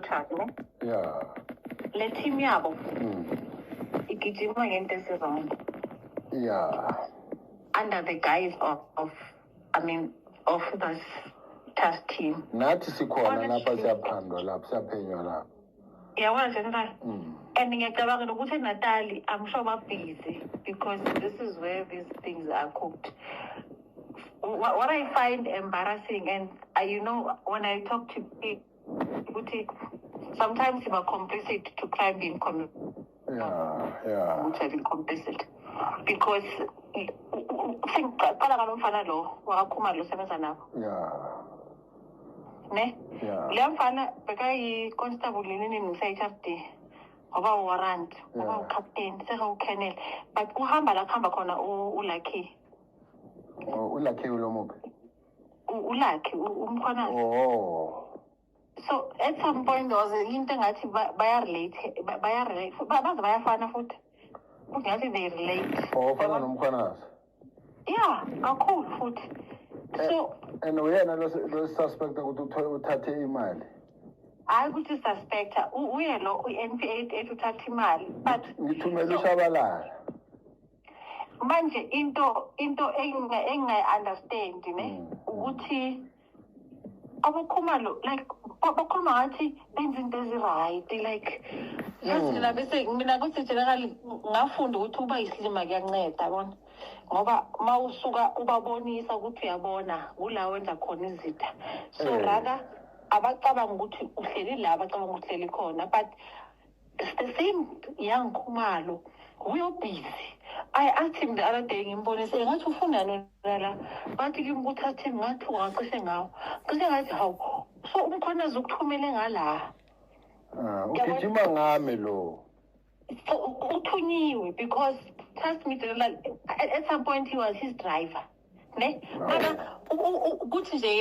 Truck, ne? Yeah. Le team yabo. Igijima ngento esirong. Yeah. Under the guise of this task team. Nathi sikhona lapha siyaphandwa lapha siyaphenywa lapha. Yeah, and ngiyacabanga ukuthi eNatali, I'm sure they're busy because this is where these things are cooked. What I find embarrassing, and when I talk to people, sometimes they are complicit to crime being committed. Yeah. Which have been complicit because think ne le mfana beka constable nini ngisayithathe ngoba warrant ngoba captain seka colonel but uhamba la khamba khona uLucky uLucky ulomuphi uLucky umkhona so at some point there was into ngathi bayarelate baze bayafana futhi ngathi they relate ufana nomkhwanazi yeah kakhulu futhi so and uyena lo suspect ukuthi uthathe imali hayi ukuthi suspecta uye lo uNPA ethatha imali but ngithumela ushabalala manje into engayi understand ne ukuthi abakhumalo like abakhoma ngathi benza into eziright like yasila bese mina kuthi generally ngafunda ukuthi uba isilima kuyanceda yabona ngoba mawusuka ubabonisa ukuthi uyabona kula wenza khona izitha so rather abacabanga ukuthi uhleli la abacabanga ukuthi uhleli khona but the same young Khumalo we are busy. I asked him the other day ngimbonise ngathi ufunda la bathi ngimuthathe ngathi ungacishe ngawo cishe ngathi hawu so umkhona zokuthumele ngala ugijima ngame lo uthunyiwe because trust me at some point he was his driver ne mara ukuthi nje